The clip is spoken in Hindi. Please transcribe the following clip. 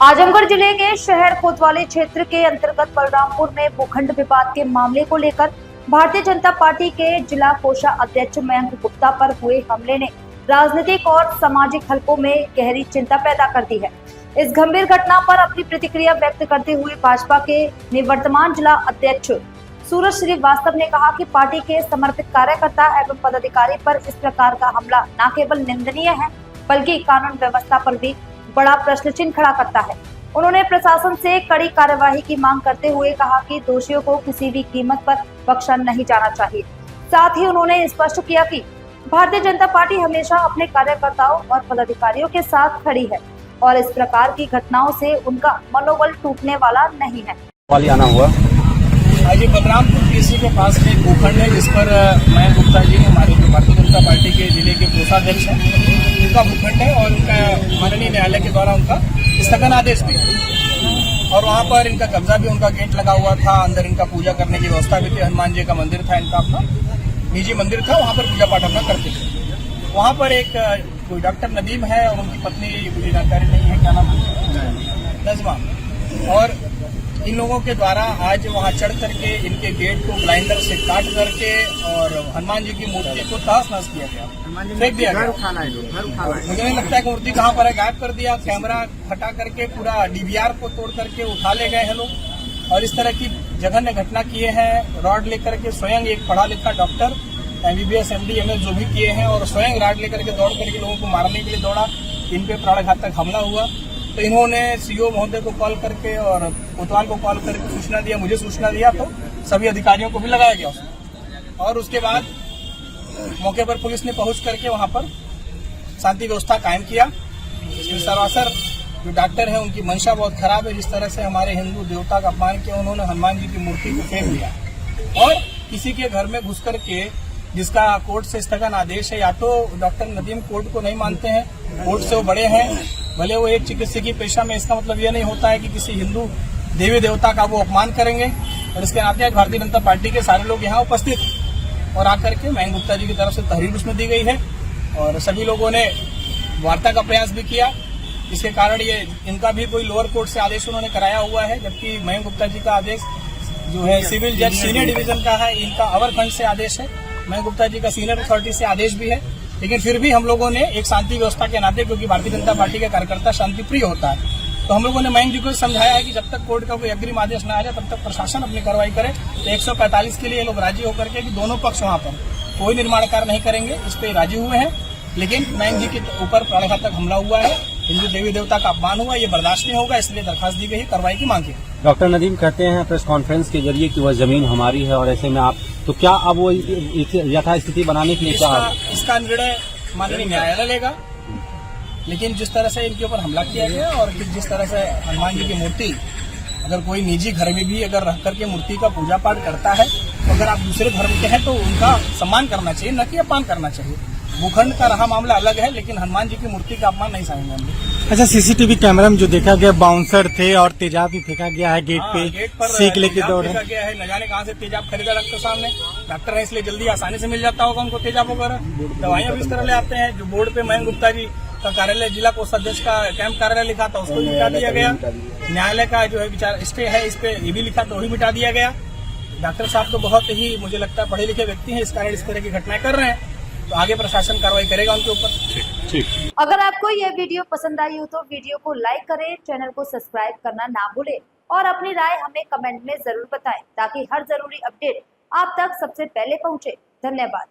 आजमगढ़ जिले के शहर कोतवाली क्षेत्र के अंतर्गत बलरामपुर में भूखंड विवाद के मामले को लेकर भारतीय जनता पार्टी के जिला कोषाध्यक्ष मयंक गुप्ता पर हुए हमले ने राजनीतिक और सामाजिक हलकों में गहरी चिंता पैदा कर दी है। इस गंभीर घटना पर अपनी प्रतिक्रिया व्यक्त करते हुए भाजपा के निवर्तमान जिला अध्यक्ष सूरज श्रीवास्तव ने कहा कि पार्टी के समर्पित कार्यकर्ता एवं पदाधिकारी पर इस प्रकार का हमला न केवल निंदनीय है बल्कि कानून व्यवस्था पर भी बड़ा प्रश्न चिन्ह खड़ा करता है। उन्होंने प्रशासन से कड़ी कार्यवाही की मांग करते हुए कहा कि दोषियों को किसी भी कीमत पर बख्शा नहीं जाना चाहिए। साथ ही उन्होंने स्पष्ट किया कि भारतीय जनता पार्टी हमेशा अपने कार्यकर्ताओं और पदाधिकारियों के साथ खड़ी है और इस प्रकार की घटनाओं से उनका मनोबल टूटने वाला नहीं है। आना हुआ आज बलरामपुर पीसी के पास में एक भूखंड है जिस पर मयंक गुप्ता जी हमारे जो भारतीय जनता पार्टी के जिले के कोषाध्यक्ष हैं उनका भूखंड है और उनका माननीय न्यायालय के द्वारा उनका स्थगन आदेश भी है और वहाँ पर इनका कब्जा भी, उनका गेट लगा हुआ था, अंदर इनका पूजा करने की व्यवस्था भी थी। हनुमान जी का मंदिर था, इनका अपना निजी मंदिर था, वहाँ पर पूजा पाठ अपना करते थे। वहाँ पर एक कोई डॉक्टर नदीम है और उनकी पत्नी, मुझे जानकारी नहीं है क्या नाम है, नजमा, और इन लोगों के द्वारा आज वहां चढ़ करके इनके गेट को ग्राइंडर से काट करके और हनुमान जी की मूर्ति को तहस नहस किया गया, फेंक दिया गया। मुझे नहीं लगता है कि मूर्ति कहाँ पर है, गायब कर दिया। कैमरा हटा करके पूरा डीवीआर को तोड़ करके उठा ले गए हैं लोग और इस तरह की जघन्य घटना किए हैं। रॉड लेकर के स्वयं एक पढ़ा लिखा डॉक्टर MBBS MD MS जो भी किए हैं और स्वयं रॉड लेकर के दौड़ करके लोगों को मारने के लिए दौड़ा। इन पे प्राणघातक हमला हुआ तो इन्होंने CO महोदय को कॉल करके और कोतवाल को कॉल करके सूचना दिया, मुझे सूचना दिया, तो सभी अधिकारियों को भी लगाया गया उसमें। और उसके बाद मौके पर पुलिस ने पहुंच करके वहां पर शांति व्यवस्था कायम किया। इसमें सरासर जो डॉक्टर है उनकी मंशा बहुत खराब है। जिस तरह से हमारे हिंदू देवता का अपमान किया, उन्होंने हनुमान जी की मूर्ति को फेंक दिया और किसी के घर में घुस करके, जिसका कोर्ट से स्थगन आदेश है, या तो डॉक्टर नदीम कोर्ट को नहीं मानते हैं, कोर्ट से वो बड़े हैं, भले वो एक चिकित्सकीय पेशा में, इसका मतलब ये नहीं होता है कि किसी हिंदू देवी देवता का वो अपमान करेंगे। और इसके नाते आज भारतीय जनता पार्टी के सारे लोग यहाँ उपस्थित और आकर के मयंक गुप्ता जी की तरफ से तहरीर उसमें दी गई है और सभी लोगों ने वार्ता का प्रयास भी किया। इसके कारण ये इनका भी कोई लोअर कोर्ट से आदेश उन्होंने कराया हुआ है, जबकि मयंक गुप्ता जी का आदेश जो है सिविल जज सीनियर डिवीजन का है, इनका अवर खंड से आदेश है। मयंक गुप्ता जी का सीनियर अथॉरिटी से आदेश भी है, लेकिन फिर भी हम लोगों ने एक शांति व्यवस्था के नाते, क्योंकि भारतीय जनता पार्टी का कार्यकर्ता शांति प्रिय होता है, तो हम लोगों ने मयंक जी को समझाया है कि जब तक कोर्ट का कोई अग्रिम आदेश न आ जाए तब तक प्रशासन अपनी कार्रवाई करे। तो 145 के लिए लोग राजी होकर के कि दोनों पक्ष वहां पर कोई निर्माण कार्य नहीं करेंगे, इस पे राजी हुए हैं। लेकिन मयंक जी के ऊपर प्राणघातक हमला हुआ है, हिंदू देवी देवता का अपमान हुआ, ये बर्दाश्त नहीं होगा, इसलिए दरखास्त दी गई है, कार्रवाई की मांग की। डॉक्टर नदीम कहते हैं प्रेस कॉन्फ्रेंस के जरिए कि वह जमीन हमारी है और ऐसे में आप, तो क्या अब वो यथास्थिति बनाने के लिए इसका निर्णय माननीय न्यायालय लेगा। लेकिन जिस तरह से इनके ऊपर हमला किया गया और जिस तरह से हनुमान जी की मूर्ति, अगर कोई निजी घर में भी अगर रह करके मूर्ति का पूजा पाठ करता है, तो अगर आप दूसरे धर्म के हैं तो उनका सम्मान करना चाहिए, न कि अपमान करना चाहिए। भूखंड का रहा मामला अलग है, लेकिन हनुमान जी की मूर्ति का अपमान नहीं समझेंगे हम लोग। अच्छा, CCTV कैमरा में जो देखा गया बाउंसर थे और तेजाब भी फेंका गया है गेट पे, गेट पर सीख लेके दौड़ फेंका गया है। न जाने कहाँ से तेजाब खरीदा डॉक्टर साहब ने, डॉक्टर है इसलिए जल्दी आसानी से मिल जाता होगा उनको तेजाब वगैरह। दवाइयां भी इस तरह ले आते हैं। जो बोर्ड पे मयंक गुप्ता जी का कार्यालय, जिला कोषाध्यक्ष का कैंप कार्यालय लिखा था, उसको भी मिटा दिया गया। न्यायालय का जो है विचार स्टे है, इस पे ये भी लिखा था, वही मिटा दिया गया। डॉक्टर साहब तो बहुत ही, मुझे लगता है, पढ़े लिखे व्यक्ति हैं, इस कारण इस तरह की घटनाएं कर रहे हैं, तो आगे प्रशासन कार्रवाई करेगा उनके ऊपर। ठीक। अगर आपको यह वीडियो पसंद आई हो तो वीडियो को लाइक करें, चैनल को सब्सक्राइब करना ना भूलें और अपनी राय हमें कमेंट में जरूर बताएं ताकि हर जरूरी अपडेट आप तक सबसे पहले पहुंचे। धन्यवाद।